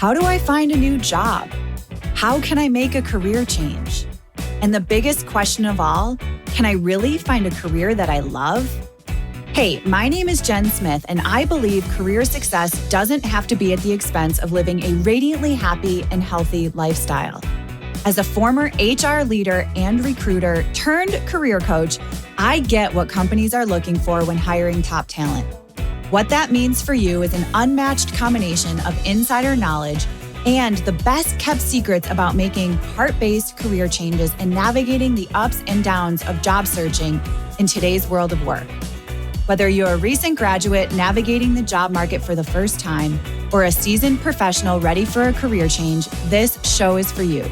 How do I find a new job? How can I make a career change? And the biggest question of all, can I really find a career that I love? Hey, my name is Jen Smith, and I believe career success doesn't have to be at the expense of living a radiantly happy and healthy lifestyle. As a former HR leader and recruiter turned career coach, I get what companies are looking for when hiring top talent. What that means for you is an unmatched combination of insider knowledge and the best kept secrets about making heart-based career changes and navigating the ups and downs of job searching in today's world of work. Whether you're a recent graduate navigating the job market for the first time or a seasoned professional ready for a career change, this show is for you.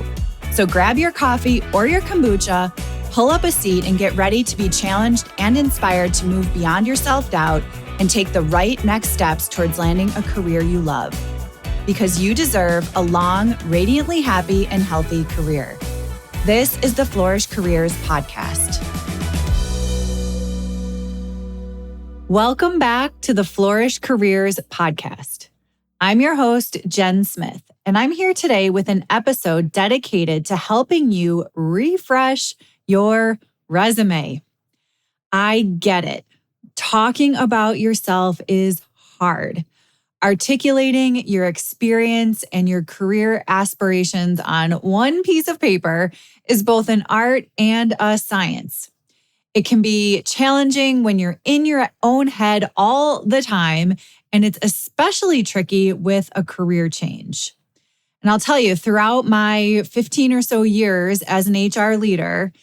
So grab your coffee or your kombucha, pull up a seat, and get ready to be challenged and inspired to move beyond your self-doubt and take the right next steps towards landing a career you love. Because you deserve a long, radiantly happy and healthy career. This is the Flourish Careers Podcast. Welcome back to the Flourish Careers Podcast. I'm your host, Jen Smith, and I'm here today with an episode dedicated to helping you refresh your resume. I get it. Talking about yourself is hard. Articulating your experience and your career aspirations on one piece of paper is both an art and a science. It can be challenging when you're in your own head all the time, and it's especially tricky with a career change. And I'll tell you, throughout my 15 or so years as an HR leader,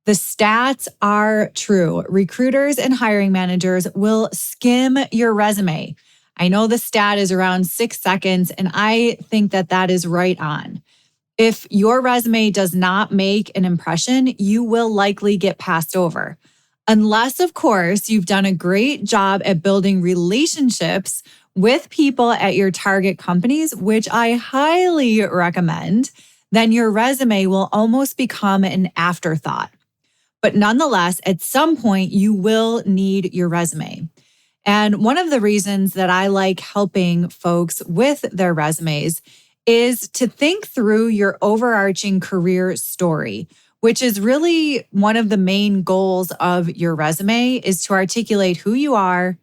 the stats are true. Recruiters and hiring managers will skim your resume. I know the stat is around 6 seconds, and I think that is right on. If your resume does not make an impression, you will likely get passed over. Unless, of course, you've done a great job at building relationships with people at your target companies, which I highly recommend, then your resume will almost become an afterthought. But nonetheless, at some point, you will need your resume. And one of the reasons that I like helping folks with their resumes is to think through your overarching career story, which is really one of the main goals of your resume, is to articulate who you are,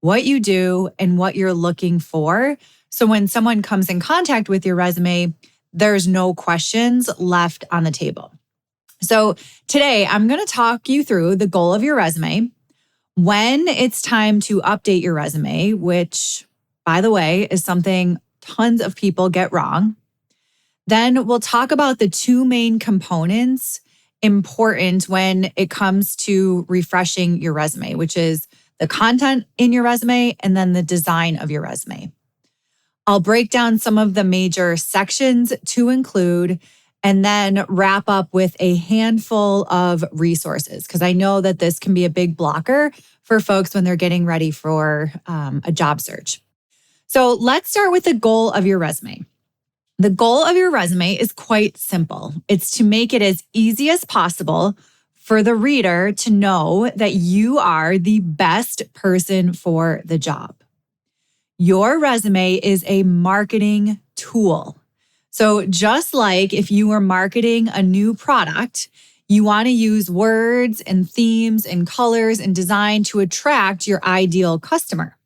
what you do, and what you're looking for. So when someone comes in contact with your resume, there's no questions left on the table. So today, I'm going to talk you through the goal of your resume, when it's time to update your resume, which, by the way, is something tons of people get wrong. Then we'll talk about the two main components important when it comes to refreshing your resume, which is the content in your resume and then the design of your resume. I'll break down some of the major sections to include and then wrap up with a handful of resources, because I know that this can be a big blocker for folks when they're getting ready for a job search. So let's start with the goal of your resume. The goal of your resume is quite simple. It's to make it as easy as possible for the reader to know that you are the best person for the job. Your resume is a marketing tool. So just like if you were marketing a new product, you want to use words and themes and colors and design to attract your ideal customer.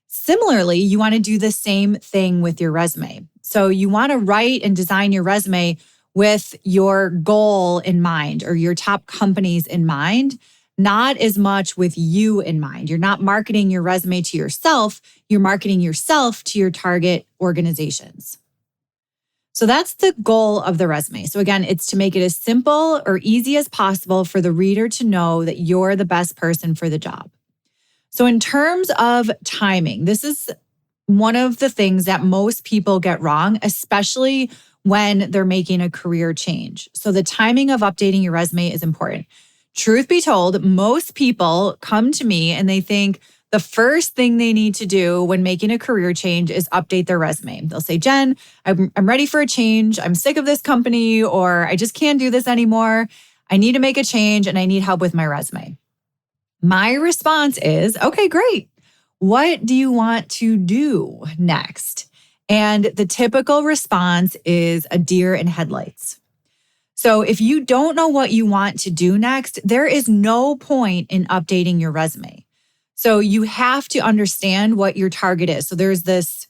Similarly, you want to do the same thing with your resume. So you want to write and design your resume with your goal in mind or your top companies in mind, not as much with you in mind. You're not marketing your resume to yourself, you're marketing yourself to your target organizations. So that's the goal of the resume. So again, it's to make it as simple or easy as possible for the reader to know that you're the best person for the job. So in terms of timing, this is one of the things that most people get wrong, especially when they're making a career change. So the timing of updating your resume is important. Truth be told, most people come to me and they think the first thing they need to do when making a career change is update their resume. They'll say, Jen, I'm ready for a change. I'm sick of this company, or I just can't do this anymore. I need to make a change and I need help with my resume. My response is, okay, great. What do you want to do next? And the typical response is a deer in headlights. So if you don't know what you want to do next, there is no point in updating your resume. So you have to understand what your target is. So there's this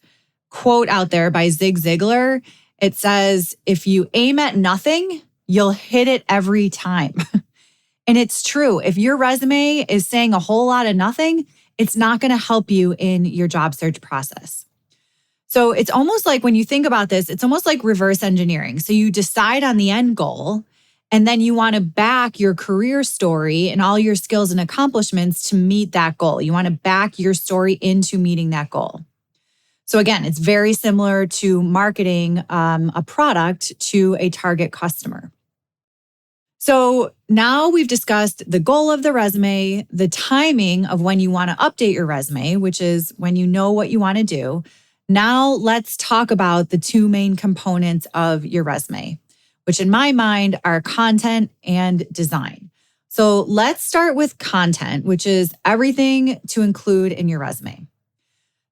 quote out there by Zig Ziglar. It says, if you aim at nothing, you'll hit it every time. And it's true. If your resume is saying a whole lot of nothing, it's not going to help you in your job search process. So it's almost like when you think about this, it's almost like reverse engineering. So you decide on the end goal, and then you want to back your career story and all your skills and accomplishments to meet that goal. You want to back your story into meeting that goal. So again, it's very similar to marketing a product to a target customer. So now we've discussed the goal of the resume, the timing of when you want to update your resume, which is when you know what you want to do. Now let's talk about the two main components of your resume, which in my mind are content and design. So let's start with content, which is everything to include in your resume.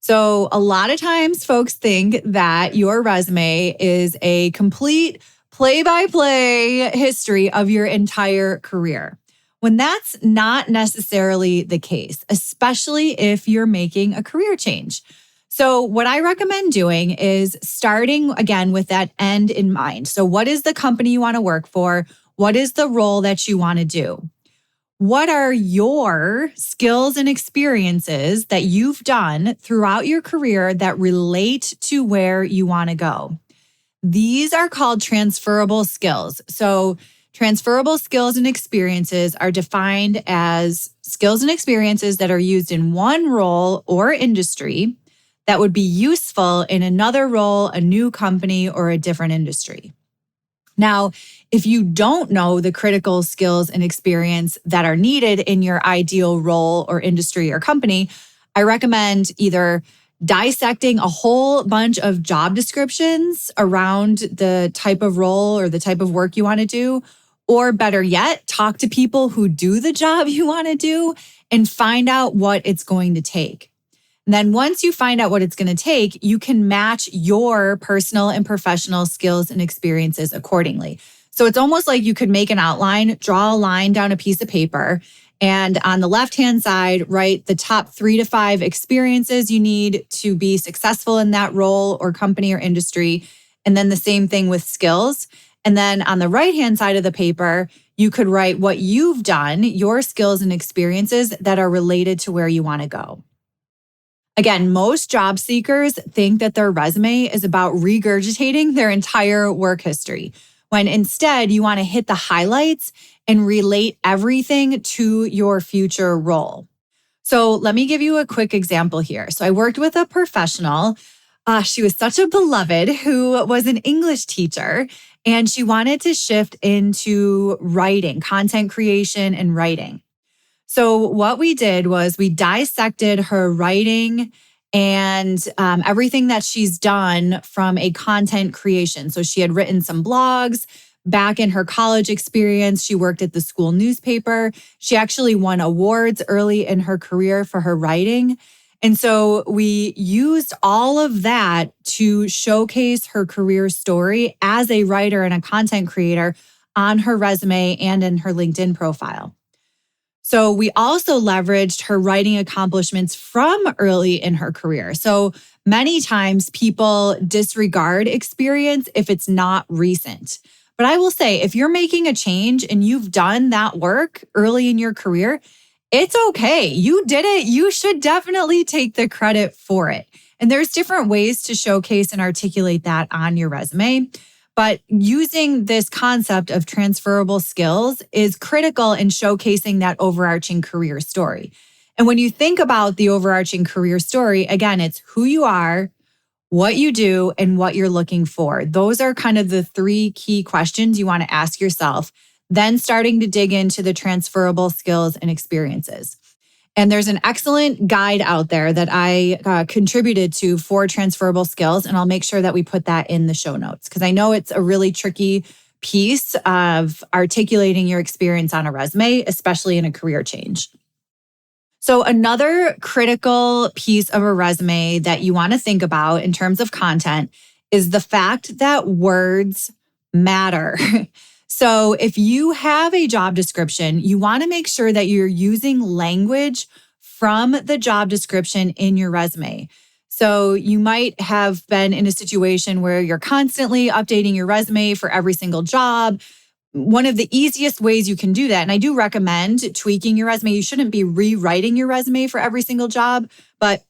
So a lot of times folks think that your resume is a complete play-by-play history of your entire career, when that's not necessarily the case, especially if you're making a career change. So what I recommend doing is starting again with that end in mind. So what is the company you want to work for? What is the role that you want to do? What are your skills and experiences that you've done throughout your career that relate to where you want to go? These are called transferable skills. So transferable skills and experiences are defined as skills and experiences that are used in one role or industry that would be useful in another role, a new company, or a different industry. Now, if you don't know the critical skills and experience that are needed in your ideal role or industry or company, I recommend either dissecting a whole bunch of job descriptions around the type of role or the type of work you want to do, or better yet, talk to people who do the job you want to do and find out what it's going to take. And then once you find out what it's going to take, you can match your personal and professional skills and experiences accordingly. So it's almost like you could make an outline, draw a line down a piece of paper, and on the left-hand side, write the top 3 to 5 experiences you need to be successful in that role or company or industry. And then the same thing with skills. And then on the right-hand side of the paper, you could write what you've done, your skills and experiences that are related to where you want to go. Again, most job seekers think that their resume is about regurgitating their entire work history, when instead you want to hit the highlights and relate everything to your future role. So let me give you a quick example here. So I worked with a professional. She was such a beloved who was an English teacher, and she wanted to shift into writing, content creation and writing. So what we did was we dissected her writing and everything that she's done from a content creation. So she had written some blogs. Back in her college experience, she worked at the school newspaper. She actually won awards early in her career for her writing. And so we used all of that to showcase her career story as a writer and a content creator on her resume and in her LinkedIn profile. So we also leveraged her writing accomplishments from early in her career. So many times people disregard experience if it's not recent. But I will say, if you're making a change and you've done that work early in your career, it's okay. You did it. You should definitely take the credit for it. And there's different ways to showcase and articulate that on your resume. But using this concept of transferable skills is critical in showcasing that overarching career story. And when you think about the overarching career story, again, it's who you are, what you do, and what you're looking for. Those are kind of the 3 key questions you want to ask yourself, then starting to dig into the transferable skills and experiences. And there's an excellent guide out there that I contributed to for transferable skills. And I'll make sure that we put that in the show notes because I know it's a really tricky piece of articulating your experience on a resume, especially in a career change. So, another critical piece of a resume that you want to think about in terms of content is the fact that words matter. So, if you have a job description, you want to make sure that you're using language from the job description in your resume. So, you might have been in a situation where you're constantly updating your resume for every single job. One of the easiest ways you can do that, and I do recommend tweaking your resume. You shouldn't be rewriting your resume for every single job, but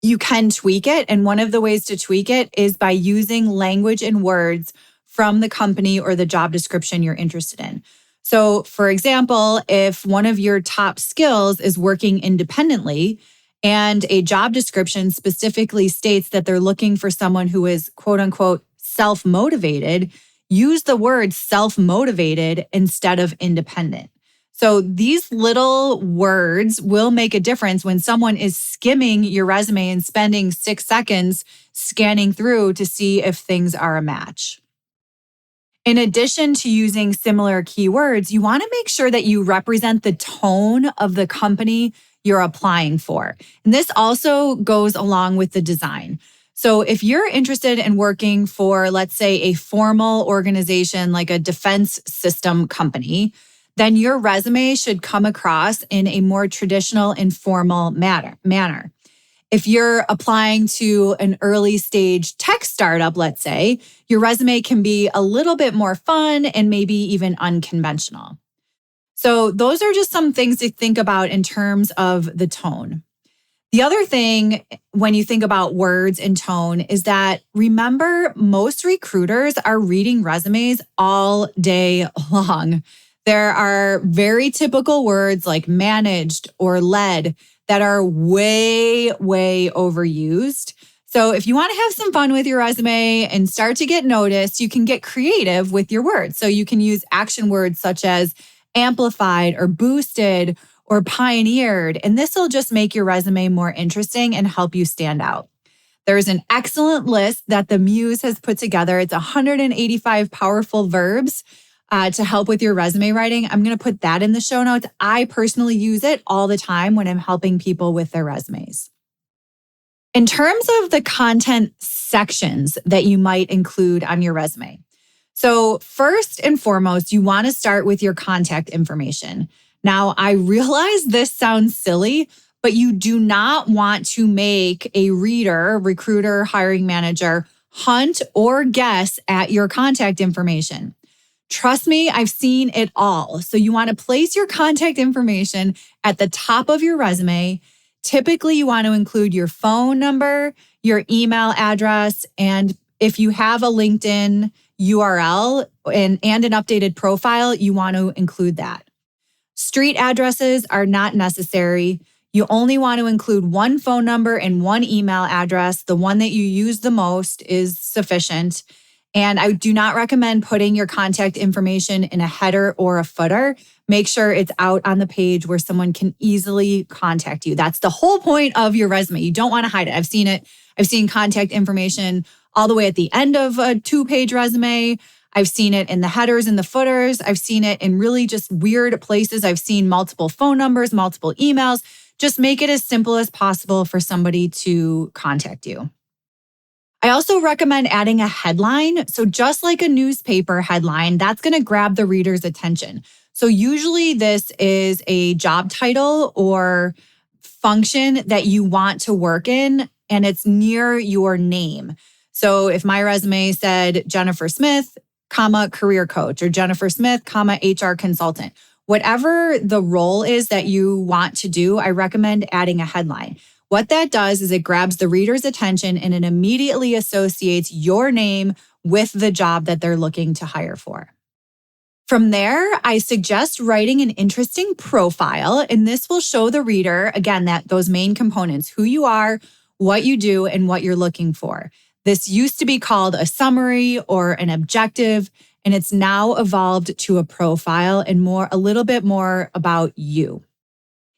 you can tweak it. And one of the ways to tweak it is by using language and words from the company or the job description you're interested in. So, for example, if one of your top skills is working independently and a job description specifically states that they're looking for someone who is quote unquote self-motivated, use the word self-motivated instead of independent. So these little words will make a difference when someone is skimming your resume and spending 6 seconds scanning through to see if things are a match. In addition to using similar keywords, you want to make sure that you represent the tone of the company you're applying for. And this also goes along with the design. So if you're interested in working for, let's say, a formal organization like a defense system company, then your resume should come across in a more traditional, informal manner. If you're applying to an early stage tech startup, let's say, your resume can be a little bit more fun and maybe even unconventional. So those are just some things to think about in terms of the tone. The other thing when you think about words and tone is that remember, most recruiters are reading resumes all day long. There are very typical words like managed or led that are way, way overused. So if you want to have some fun with your resume and start to get noticed, you can get creative with your words. So you can use action words such as amplified or boosted or pioneered, and this will just make your resume more interesting and help you stand out. There's an excellent list that the Muse has put together. It's 185 powerful verbs to help with your resume writing. I'm going to put that in the show notes. I personally use it all the time when I'm helping people with their resumes. In terms of the content sections that you might include on your resume. So first and foremost, you want to start with your contact information. Now, I realize this sounds silly, but you do not want to make a reader, recruiter, hiring manager hunt or guess at your contact information. Trust me, I've seen it all. So you want to place your contact information at the top of your resume. Typically, you want to include your phone number, your email address, and if you have a LinkedIn URL and an updated profile, you want to include that. Street addresses are not necessary. You only want to include one phone number and one email address. The one that you use the most is sufficient. And I do not recommend putting your contact information in a header or a footer. Make sure it's out on the page where someone can easily contact you. That's the whole point of your resume. You don't want to hide it. I've seen it. I've seen contact information all the way at the end of a 2-page resume. I've seen it in the headers and the footers. I've seen it in really just weird places. I've seen multiple phone numbers, multiple emails. Just make it as simple as possible for somebody to contact you. I also recommend adding a headline. So just like a newspaper headline, that's going to grab the reader's attention. So usually this is a job title or function that you want to work in, and it's near your name. So if my resume said Jennifer Smith, career coach, or Jennifer Smith, HR consultant, whatever the role is that you want to do, I recommend adding a headline. What that does is it grabs the reader's attention and it immediately associates your name with the job that they're looking to hire for. From there, I suggest writing an interesting profile, and this will show the reader, again, that those main components, who you are, what you do, and what you're looking for. This used to be called a summary or an objective, and it's now evolved to a profile and a little bit more about you.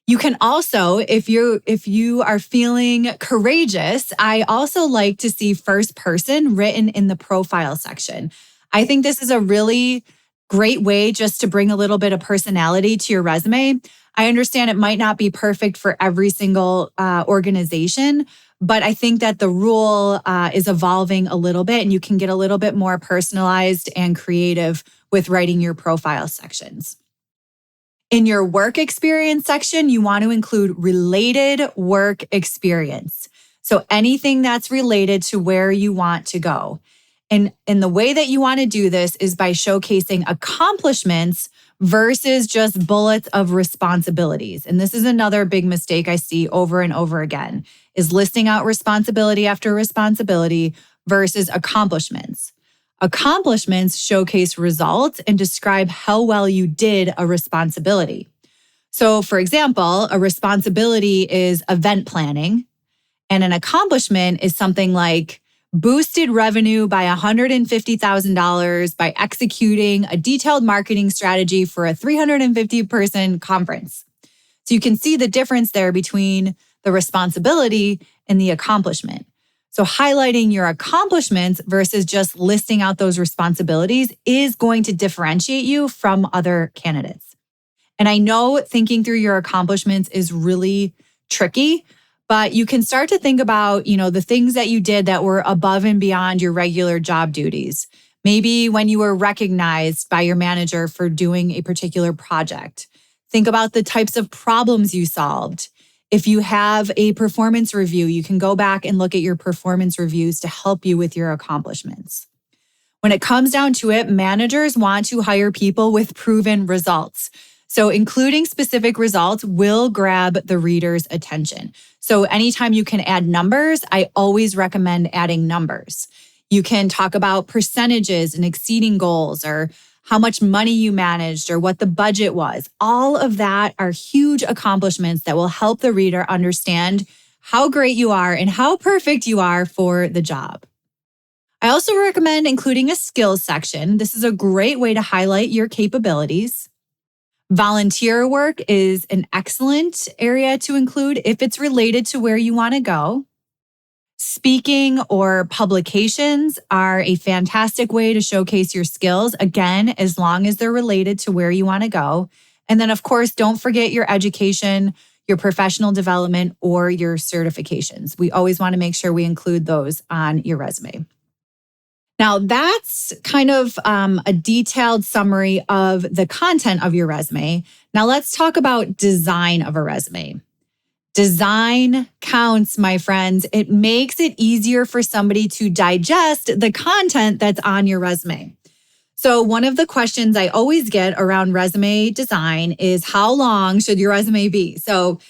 You can also, if you are feeling courageous, I also like to see first person written in the profile section. I think this is a really great way just to bring a little bit of personality to your resume. I understand it might not be perfect for every single organization, but I think that the rule is evolving a little bit and you can get a little bit more personalized and creative with writing your profile sections. In your work experience section, you want to include related work experience. So anything that's related to where you want to go. And the way that you want to do this is by showcasing accomplishments versus just bullets of responsibilities. And this is another big mistake I see over and over again, is listing out responsibility after responsibility versus accomplishments. Accomplishments showcase results and describe how well you did a responsibility. So, for example, a responsibility is event planning, and an accomplishment is something like boosted revenue by $150,000 by executing a detailed marketing strategy for a 350-person conference. So you can see the difference there between the responsibility and the accomplishment. So highlighting your accomplishments versus just listing out those responsibilities is going to differentiate you from other candidates. And I know thinking through your accomplishments is really tricky, but you can start to think about, the things that you did that were above and beyond your regular job duties. Maybe when you were recognized by your manager for doing a particular project. Think about the types of problems you solved. If you have a performance review, you can go back and look at your performance reviews to help you with your accomplishments. When it comes down to it, managers want to hire people with proven results. So including specific results will grab the reader's attention. So anytime you can add numbers, I always recommend adding numbers. You can talk about percentages and exceeding goals, or how much money you managed, or what the budget was. All of that are huge accomplishments that will help the reader understand how great you are and how perfect you are for the job. I also recommend including a skills section. This is a great way to highlight your capabilities. Volunteer work is an excellent area to include if it's related to where you want to go. Speaking or publications are a fantastic way to showcase your skills, again, as long as they're related to where you want to go. And then, of course, don't forget your education, your professional development, or your certifications. We always want to make sure we include those on your resume. Now, that's kind of a detailed summary of the content of your resume. Now, let's talk about design of a resume. Design counts, my friends. It makes it easier for somebody to digest the content that's on your resume. So one of the questions I always get around resume design is, how long should your resume be? So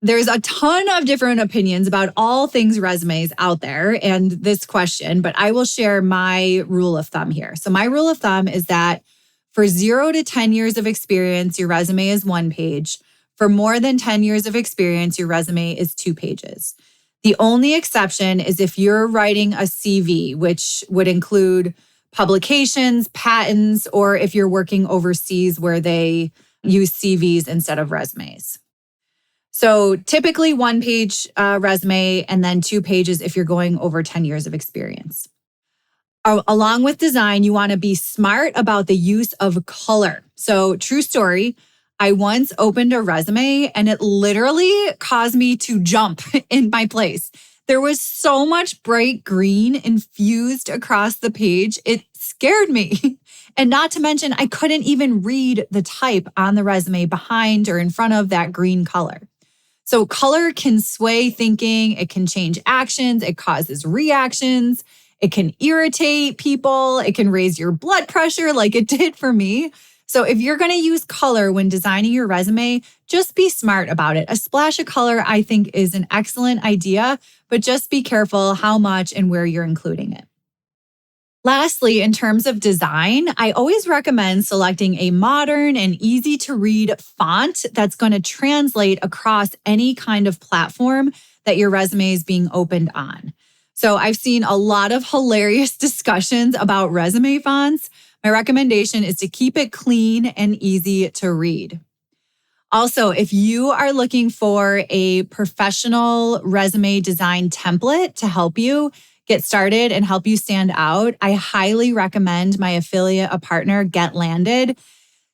there's a ton of different opinions about all things resumes out there and this question, but I will share my rule of thumb here. So my rule of thumb is that for 0 to 10 years of experience, your resume is 1 page. For more than 10 years of experience, your resume is 2 pages. The only exception is if you're writing a CV, which would include publications, patents, or if you're working overseas where they use CVs instead of resumes. So typically 1 page resume and then 2 pages if you're going over 10 years of experience. Along with design, you want to be smart about the use of color. So true story, I once opened a resume and it literally caused me to jump in my place. There was so much bright green infused across the page. It scared me. And not to mention, I couldn't even read the type on the resume behind or in front of that green color. So color can sway thinking, it can change actions, it causes reactions, it can irritate people, it can raise your blood pressure like it did for me. So if you're going to use color when designing your resume, just be smart about it. A splash of color, I think, is an excellent idea, but just be careful how much and where you're including it. Lastly, in terms of design, I always recommend selecting a modern and easy to read font that's going to translate across any kind of platform that your resume is being opened on. So I've seen a lot of hilarious discussions about resume fonts. My recommendation is to keep it clean and easy to read. Also, if you are looking for a professional resume design template to help you get started and help you stand out, I highly recommend my affiliate, a partner, Get Landed.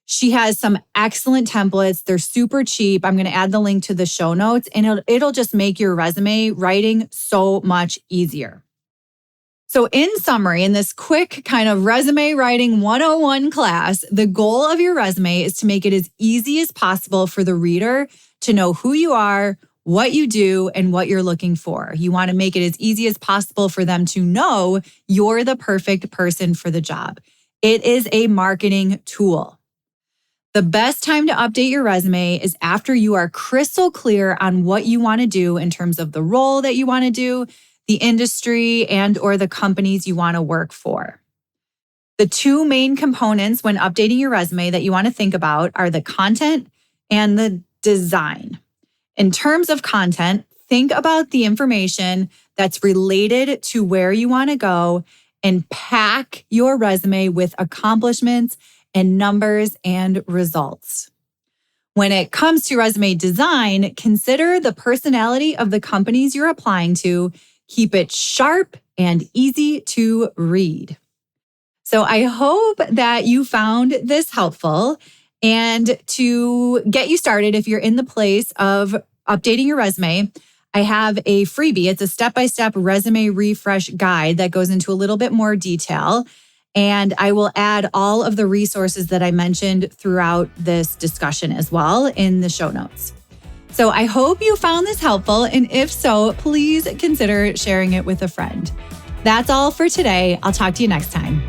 She has some excellent templates. They're super cheap. I'm going to add the link to the show notes, and it'll just make your resume writing so much easier. So in summary, in this quick kind of resume writing 101 class, the goal of your resume is to make it as easy as possible for the reader to know who you are, what you do, and what you're looking for. You want to make it as easy as possible for them to know you're the perfect person for the job. It is a marketing tool. The best time to update your resume is after you are crystal clear on what you want to do in terms of the role that you want to do, the industry and or the companies you want to work for. The two main components when updating your resume that you want to think about are the content and the design. In terms of content, think about the information that's related to where you want to go and pack your resume with accomplishments and numbers and results. When it comes to resume design, consider the personality of the companies you're applying to. Keep it sharp and easy to read. So I hope that you found this helpful. And to get you started, if you're in the place of updating your resume, I have a freebie. It's a step-by-step resume refresh guide that goes into a little bit more detail. And I will add all of the resources that I mentioned throughout this discussion as well in the show notes. So I hope you found this helpful. And if so, please consider sharing it with a friend. That's all for today. I'll talk to you next time.